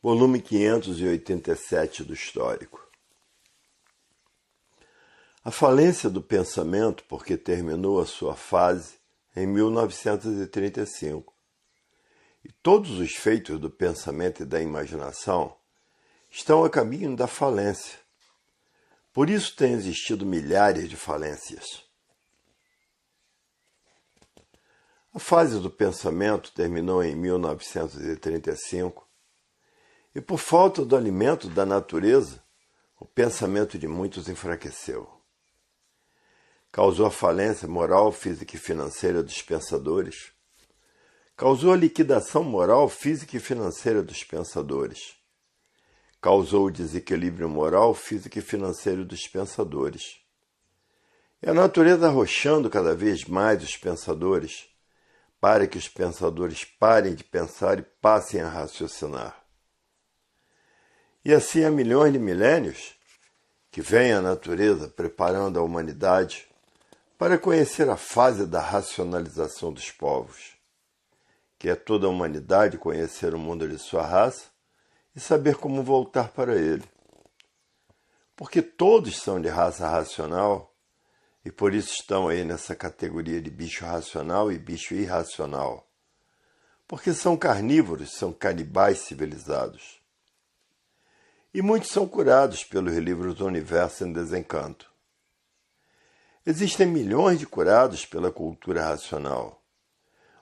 volume 587 do Histórico. A falência do pensamento, porque terminou a sua fase em 1935, e todos os feitos do pensamento e da imaginação estão a caminho da falência. Por isso têm existido milhares de falências. A fase do pensamento terminou em 1935 e, por falta do alimento da natureza, o pensamento de muitos enfraqueceu. Causou a falência moral, física e financeira dos pensadores. Causou a liquidação moral, física e financeira dos pensadores. Causou o desequilíbrio moral, físico e financeiro dos pensadores. E a natureza arrochando cada vez mais os pensadores, para que os pensadores parem de pensar e passem a raciocinar. E assim há milhões de milênios que vem a natureza preparando a humanidade para conhecer a fase da racionalização dos povos, que é toda a humanidade conhecer o mundo de sua raça e saber como voltar para ele. Porque todos são de raça racional e por isso estão aí nessa categoria de bicho racional e bicho irracional. Porque são carnívoros, são canibais civilizados. E muitos são curados pelos livros do Universo em Desencanto. Existem milhões de curados pela cultura racional.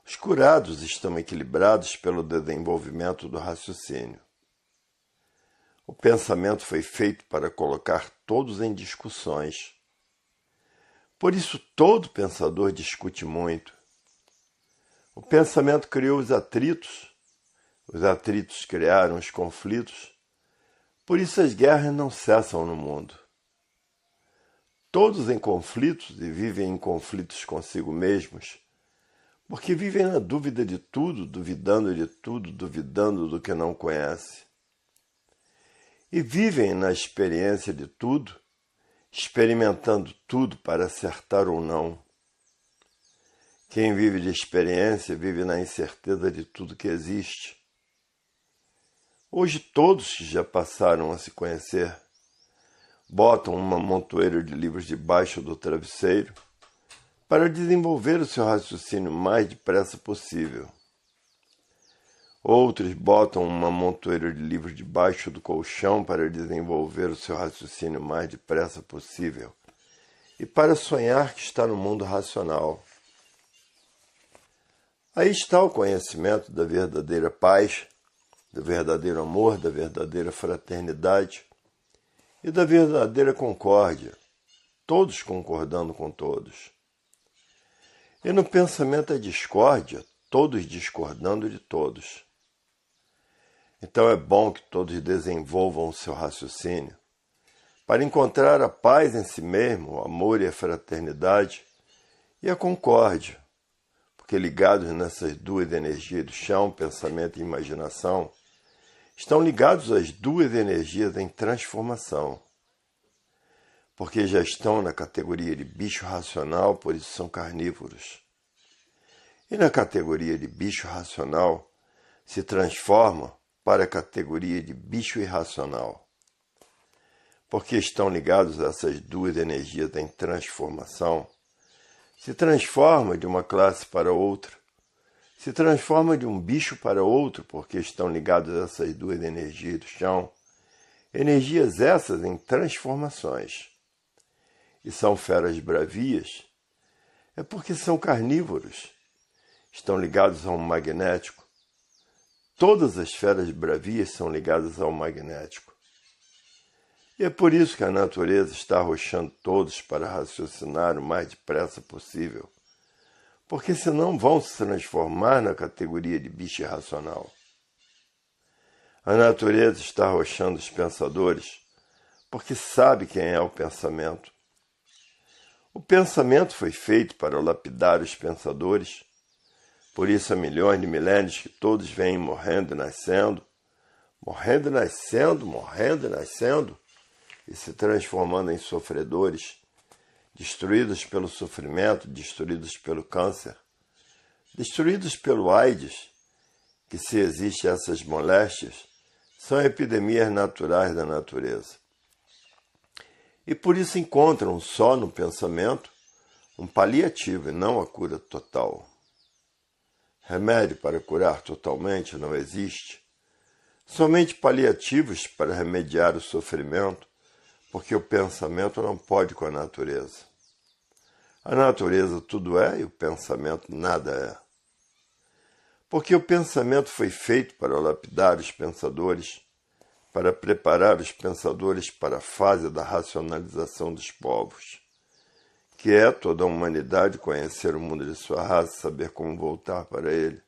Os curados estão equilibrados pelo desenvolvimento do raciocínio. O pensamento foi feito para colocar todos em discussões. Por isso todo pensador discute muito. O pensamento criou os atritos criaram os conflitos. Por isso as guerras não cessam no mundo. Todos em conflitos e vivem em conflitos consigo mesmos, porque vivem na dúvida de tudo, duvidando do que não conhece. E vivem na experiência de tudo, experimentando tudo para acertar ou não. Quem vive de experiência vive na incerteza de tudo que existe. Hoje todos que já passaram a se conhecer botam uma montoeira de livros debaixo do travesseiro para desenvolver o seu raciocínio o mais depressa possível. Outros botam uma montoeira de livros debaixo do colchão para desenvolver o seu raciocínio o mais depressa possível e para sonhar que está no mundo racional. Aí está o conhecimento da verdadeira paz, do verdadeiro amor, da verdadeira fraternidade e da verdadeira concórdia, todos concordando com todos. E no pensamento a discórdia, todos discordando de todos. Então é bom que todos desenvolvam o seu raciocínio para encontrar a paz em si mesmo, o amor e a fraternidade e a concórdia, porque ligados nessas duas energias do chão, pensamento e imaginação, estão ligados às duas energias em transformação, porque já estão na categoria de bicho racional, por isso são carnívoros. E na categoria de bicho racional se transformam para a categoria de bicho irracional. Porque estão ligados a essas duas energias em transformação, se transforma de uma classe para outra, se transforma de um bicho para outro, porque estão ligados a essas duas energias do chão, energias essas em transformações. E são feras bravias, é porque são carnívoros, estão ligados a um magnético. Todas as feras bravias são ligadas ao magnético. E é por isso que a natureza está arrochando todos para raciocinar o mais depressa possível, porque senão vão se transformar na categoria de bicho irracional. A natureza está arrochando os pensadores, porque sabe quem é o pensamento. O pensamento foi feito para lapidar os pensadores, por isso há milhões de milênios que todos vêm morrendo e nascendo, e se transformando em sofredores, destruídos pelo sofrimento, destruídos pelo câncer, destruídos pelo AIDS, que se existem essas moléstias, são epidemias naturais da natureza. E por isso encontram só no pensamento um paliativo e não a cura total. Remédio para curar totalmente não existe. Somente paliativos para remediar o sofrimento, porque o pensamento não pode com a natureza. A natureza tudo é e o pensamento nada é. Porque o pensamento foi feito para lapidar os pensadores, para preparar os pensadores para a fase da racionalização dos povos, que é toda a humanidade conhecer o mundo de sua raça e saber como voltar para ele.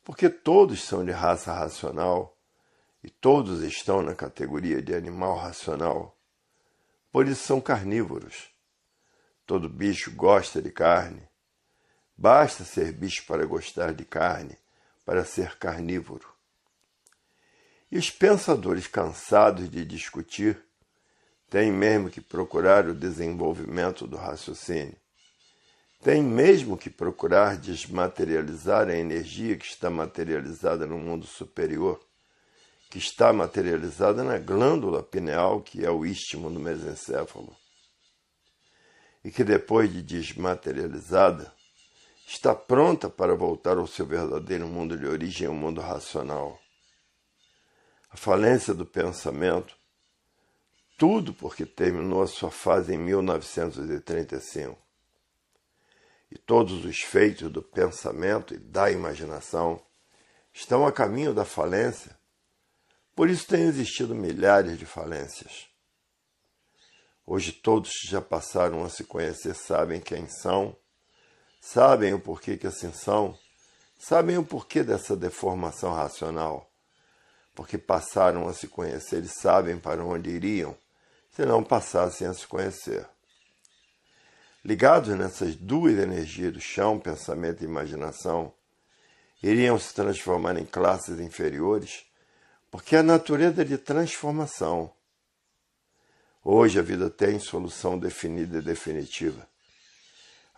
Porque todos são de raça racional e todos estão na categoria de animal racional, por isso são carnívoros. Todo bicho gosta de carne. Basta ser bicho para gostar de carne, para ser carnívoro. E os pensadores cansados de discutir têm mesmo que procurar o desenvolvimento do raciocínio. Têm mesmo que procurar desmaterializar a energia que está materializada no mundo superior, que está materializada na glândula pineal, que é o istmo do mesencéfalo. E que depois de desmaterializada, está pronta para voltar ao seu verdadeiro mundo de origem, o mundo racional. A falência do pensamento, tudo porque terminou a sua fase em 1935. E todos os feitos do pensamento e da imaginação estão a caminho da falência. Por isso têm existido milhares de falências. Hoje todos que já passaram a se conhecer sabem quem são, sabem o porquê que assim são, sabem o porquê dessa deformação racional, porque passaram a se conhecer e sabem para onde iriam, se não passassem a se conhecer. Ligados nessas duas energias do chão, pensamento e imaginação, iriam se transformar em classes inferiores, porque a natureza é de transformação. Hoje a vida tem solução definida e definitiva.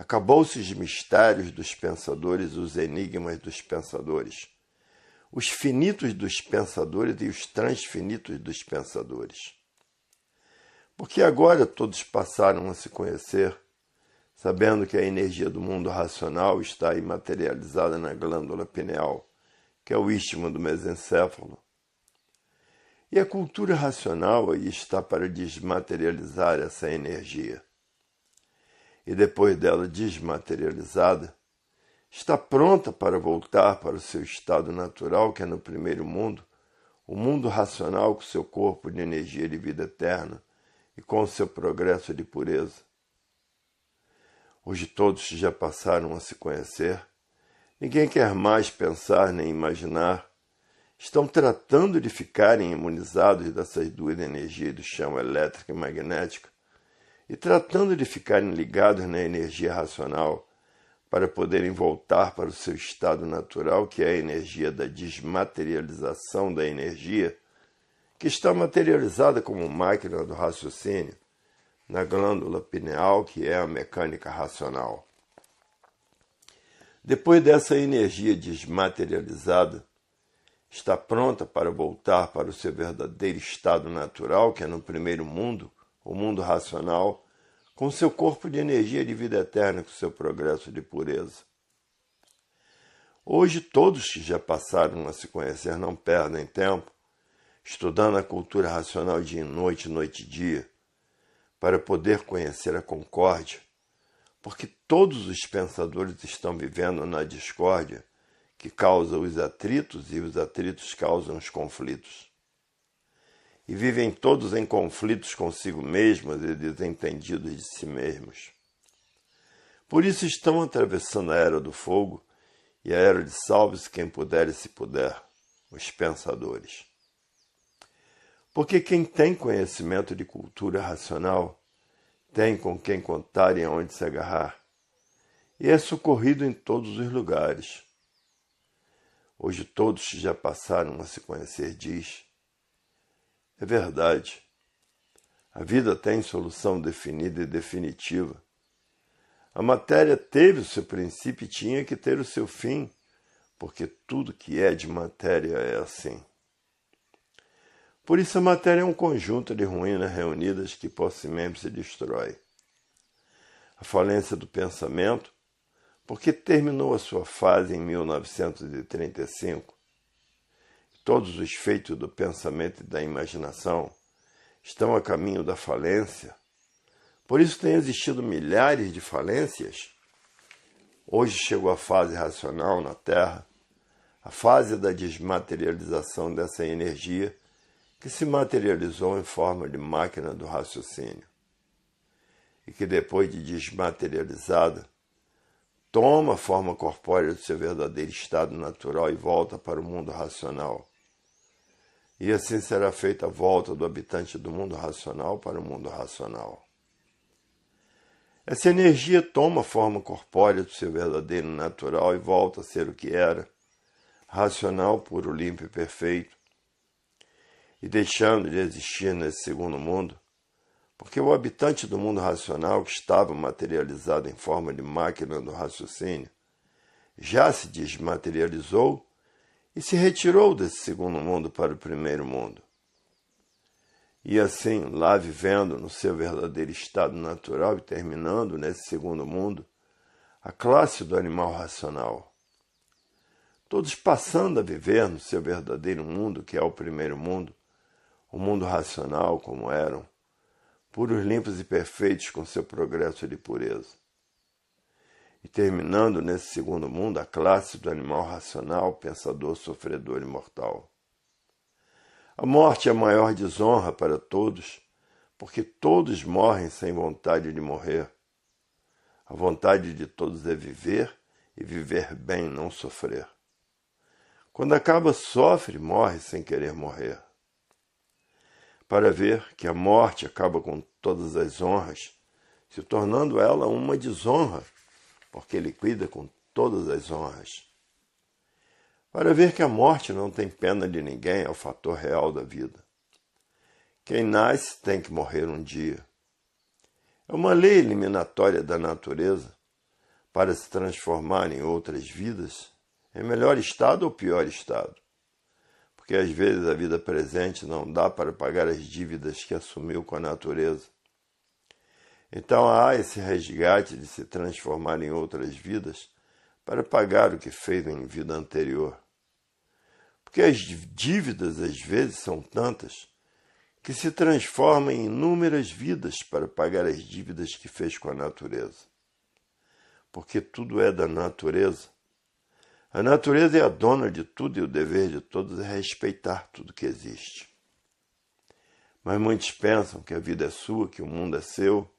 Acabou-se os mistérios dos pensadores, os enigmas dos pensadores, os finitos dos pensadores e os transfinitos dos pensadores. Porque agora todos passaram a se conhecer, sabendo que a energia do mundo racional está imaterializada na glândula pineal, que é o istmo do mesencéfalo. E a cultura racional aí está para desmaterializar essa energia. E depois dela desmaterializada, está pronta para voltar para o seu estado natural, que é no primeiro mundo, o mundo racional com seu corpo de energia de vida eterna e com o seu progresso de pureza. Hoje todos já passaram a se conhecer, ninguém quer mais pensar nem imaginar, estão tratando de ficarem imunizados dessas duas energias do chão elétrica e magnética e tratando de ficarem ligados na energia racional para poderem voltar para o seu estado natural, que é a energia da desmaterialização da energia, que está materializada como máquina do raciocínio na glândula pineal, que é a mecânica racional. Depois dessa energia desmaterializada, está pronta para voltar para o seu verdadeiro estado natural, que é no primeiro mundo, o mundo racional, com seu corpo de energia de vida eterna, com seu progresso de pureza. Hoje todos que já passaram a se conhecer não perdem tempo, estudando a cultura racional dia e noite, noite e dia, para poder conhecer a concórdia, porque todos os pensadores estão vivendo na discórdia, que causa os atritos e os atritos causam os conflitos. E vivem todos em conflitos consigo mesmos e desentendidos de si mesmos. Por isso estão atravessando a era do fogo e a era de salve-se quem puder e se puder, os pensadores. Porque quem tem conhecimento de cultura racional tem com quem contar e aonde se agarrar, e é socorrido em todos os lugares. Hoje todos que já passaram a se conhecer diz: é verdade, a vida tem solução definida e definitiva. A matéria teve o seu princípio e tinha que ter o seu fim, porque tudo que é de matéria é assim. Por isso a matéria é um conjunto de ruínas reunidas que por si mesmo se destrói. A falência do pensamento, porque terminou a sua fase em 1935, todos os feitos do pensamento e da imaginação estão a caminho da falência. Por isso têm existido milhares de falências. Hoje chegou a fase racional na Terra, a fase da desmaterialização dessa energia que se materializou em forma de máquina do raciocínio e que depois de desmaterializada toma a forma corpórea do seu verdadeiro estado natural e volta para o mundo racional. E assim será feita a volta do habitante do mundo racional para o mundo racional. Essa energia toma a forma corpórea do seu verdadeiro natural e volta a ser o que era, racional, puro, limpo e perfeito, e deixando de existir nesse segundo mundo, porque o habitante do mundo racional, que estava materializado em forma de máquina do raciocínio, já se desmaterializou e se retirou desse segundo mundo para o primeiro mundo. E assim, lá vivendo no seu verdadeiro estado natural e terminando nesse segundo mundo, a classe do animal racional. Todos passando a viver no seu verdadeiro mundo, que é o primeiro mundo, o mundo racional como eram, puros, limpos e perfeitos com seu progresso de pureza. E terminando nesse segundo mundo, a classe do animal racional, pensador, sofredor e mortal. A morte é a maior desonra para todos, porque todos morrem sem vontade de morrer. A vontade de todos é viver e viver bem, não sofrer. Quando acaba, sofre e morre sem querer morrer. Para ver que a morte acaba com todas as honras, se tornando ela uma desonra, porque liquida com todas as honras. Para ver que a morte não tem pena de ninguém é o fator real da vida. Quem nasce tem que morrer um dia. É uma lei eliminatória da natureza para se transformar em outras vidas, em melhor estado ou pior estado. Porque às vezes a vida presente não dá para pagar as dívidas que assumiu com a natureza. Então há esse resgate de se transformar em outras vidas para pagar o que fez em vida anterior. Porque as dívidas às vezes são tantas que se transformam em inúmeras vidas para pagar as dívidas que fez com a natureza. Porque tudo é da natureza. A natureza é a dona de tudo e o dever de todos é respeitar tudo que existe. Mas muitos pensam que a vida é sua, que o mundo é seu,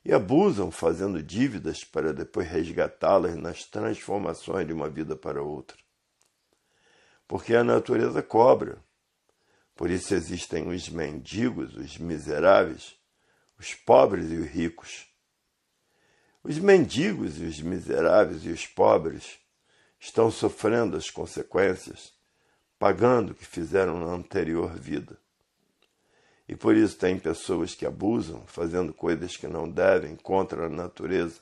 e abusam fazendo dívidas para depois resgatá-las nas transformações de uma vida para outra. Porque a natureza cobra. Por isso existem os mendigos, os miseráveis, os pobres e os ricos. Os mendigos e os miseráveis e os pobres estão sofrendo as consequências, pagando o que fizeram na anterior vida. E por isso tem pessoas que abusam, fazendo coisas que não devem contra a natureza,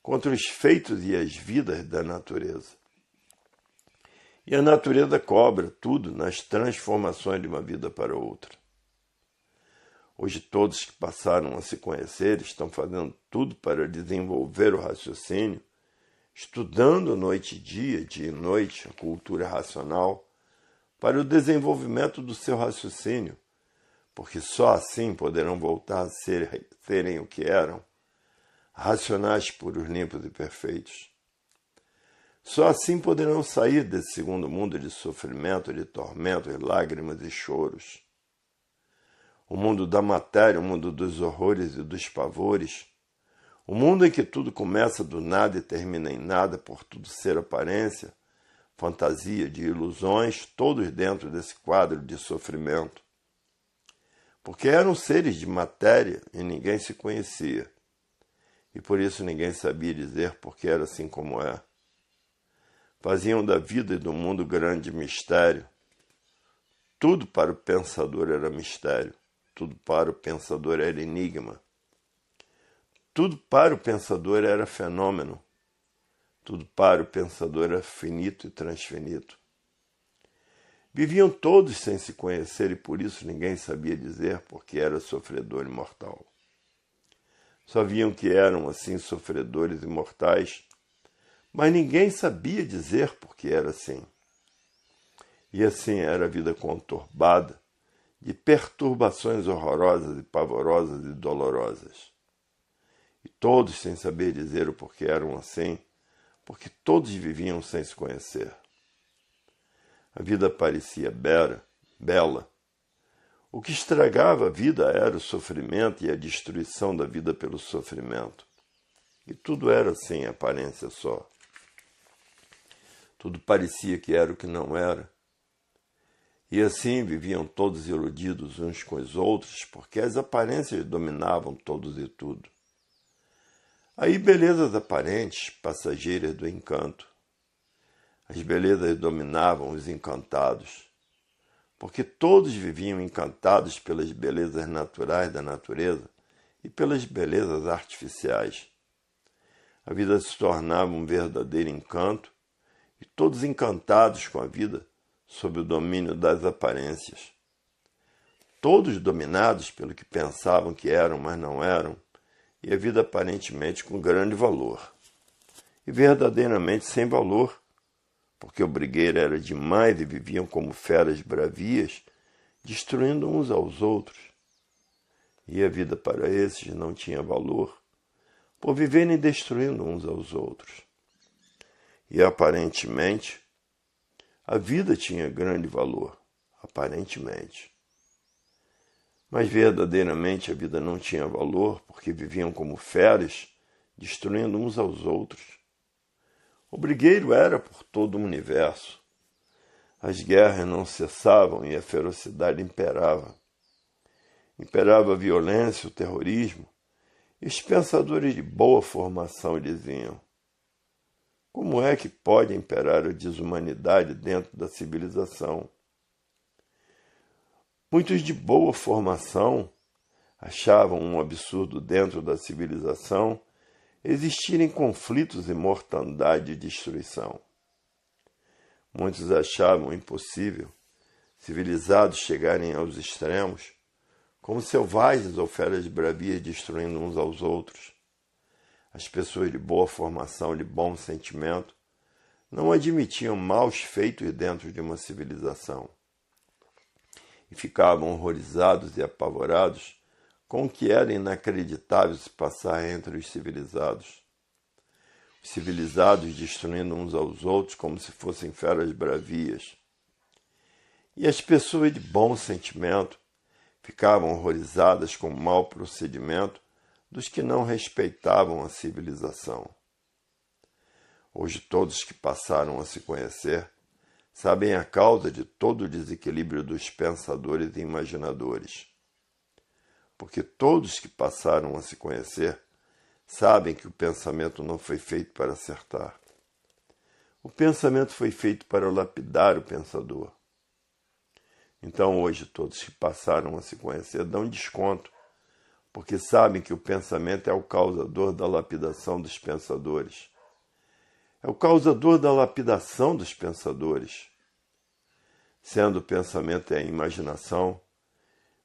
contra os feitos e as vidas da natureza. E a natureza cobra tudo nas transformações de uma vida para outra. Hoje todos que passaram a se conhecer estão fazendo tudo para desenvolver o raciocínio, estudando noite e dia e noite, a cultura racional, para o desenvolvimento do seu raciocínio, porque só assim poderão voltar a serem o que eram, racionais, puros, limpos e perfeitos. Só assim poderão sair desse segundo mundo de sofrimento, de tormentos, lágrimas e choros. O mundo da matéria, o mundo dos horrores e dos pavores, o mundo em que tudo começa do nada e termina em nada, por tudo ser aparência, fantasia de ilusões, todos dentro desse quadro de sofrimento. Porque eram seres de matéria e ninguém se conhecia. E por isso ninguém sabia dizer porque era assim como é. Faziam da vida e do mundo grande mistério. Tudo para o pensador era mistério. Tudo para o pensador era enigma. Tudo para o pensador era fenômeno. Tudo para o pensador era finito e transfinito. Viviam todos sem se conhecer e por isso ninguém sabia dizer porque era sofredor e mortal. Só viam que eram assim sofredores e mortais, mas ninguém sabia dizer porque era assim. E assim era a vida conturbada, de perturbações horrorosas e pavorosas e dolorosas. E todos sem saber dizer o porquê eram assim, porque todos viviam sem se conhecer. A vida parecia bela. O que estragava a vida era o sofrimento e a destruição da vida pelo sofrimento. E tudo era sem aparência só. Tudo parecia que era o que não era. E assim viviam todos iludidos uns com os outros, porque as aparências dominavam todos e tudo. Aí belezas aparentes, passageiras do encanto. As belezas dominavam os encantados, porque todos viviam encantados pelas belezas naturais da natureza e pelas belezas artificiais. A vida se tornava um verdadeiro encanto, e todos encantados com a vida, sob o domínio das aparências. Todos dominados pelo que pensavam que eram, mas não eram, e a vida aparentemente com grande valor, e verdadeiramente sem valor, porque o brigueiro era demais e viviam como feras bravias, destruindo uns aos outros. E a vida para esses não tinha valor, por viverem destruindo uns aos outros. E aparentemente, a vida tinha grande valor, aparentemente. Mas verdadeiramente a vida não tinha valor, porque viviam como feras, destruindo uns aos outros. O brigueiro era por todo o universo. As guerras não cessavam e a ferocidade imperava. Imperava a violência, o terrorismo, e os pensadores de boa formação diziam: como é que pode imperar a desumanidade dentro da civilização? Muitos de boa formação achavam um absurdo dentro da civilização existirem conflitos e mortandade e destruição. Muitos achavam impossível civilizados chegarem aos extremos, como selvagens ou feras bravias destruindo uns aos outros. As pessoas de boa formação e de bom sentimento não admitiam maus feitos dentro de uma civilização e ficavam horrorizados e apavorados com o que era inacreditável se passar entre os civilizados. Os civilizados destruindo uns aos outros como se fossem feras bravias. E as pessoas de bom sentimento ficavam horrorizadas com o mau procedimento dos que não respeitavam a civilização. Hoje todos que passaram a se conhecer sabem a causa de todo o desequilíbrio dos pensadores e imaginadores. Porque todos que passaram a se conhecer sabem que o pensamento não foi feito para acertar. O pensamento foi feito para lapidar o pensador. Então hoje todos que passaram a se conhecer dão desconto, porque sabem que o pensamento é o causador da lapidação dos pensadores. É o causador da lapidação dos pensadores. Sendo o pensamento e a imaginação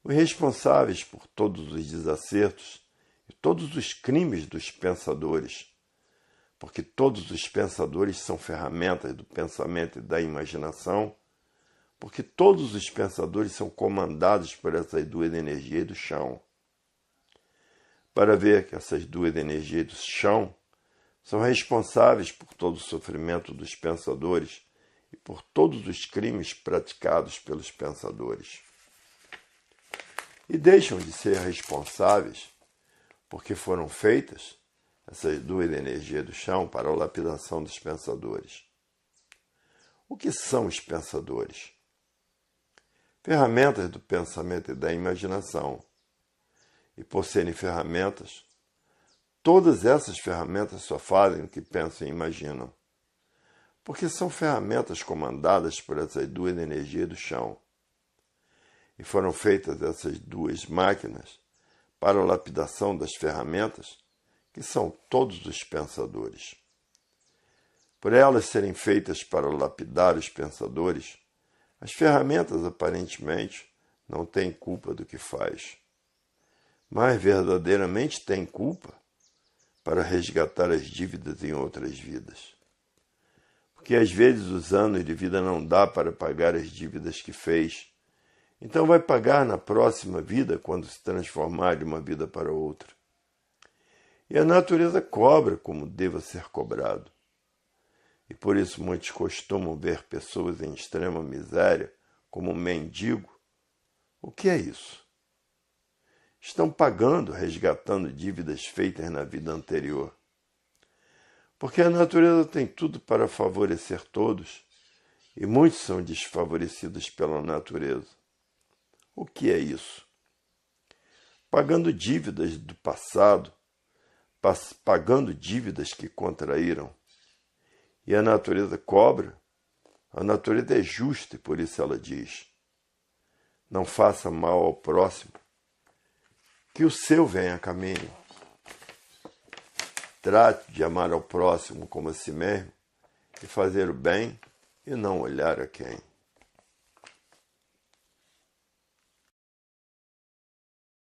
os responsáveis por todos os desacertos e todos os crimes dos pensadores, porque todos os pensadores são ferramentas do pensamento e da imaginação, porque todos os pensadores são comandados por essas duas energias do chão. Para ver que essas duas energias do chão são responsáveis por todo o sofrimento dos pensadores e por todos os crimes praticados pelos pensadores. E deixam de ser responsáveis porque foram feitas essas duas energias do chão para a lapidação dos pensadores. O que são os pensadores? Ferramentas do pensamento e da imaginação. E por serem ferramentas, todas essas ferramentas só fazem o que pensam e imaginam, porque são ferramentas comandadas por essas duas energias do chão. E foram feitas essas duas máquinas para a lapidação das ferramentas, que são todos os pensadores. Por elas serem feitas para lapidar os pensadores, As ferramentas, aparentemente, não têm culpa do que faz, mas verdadeiramente têm culpa para resgatar as dívidas em outras vidas. Porque às vezes os anos de vida não dá para pagar as dívidas que fez, então vai pagar na próxima vida quando se transformar de uma vida para outra. E a natureza cobra como deva ser cobrado. E por isso muitos costumam ver pessoas em extrema miséria como um mendigo. O que é isso? Estão pagando, resgatando dívidas feitas na vida anterior. Porque a natureza tem tudo para favorecer todos, e muitos são desfavorecidos pela natureza. O que é isso? Pagando dívidas do passado, pagando dívidas que contraíram. E a natureza cobra. A natureza é justa e por isso ela diz: não faça mal ao próximo, que o seu venha a caminho. Trate de amar ao próximo como a si mesmo e fazer o bem e não olhar a quem.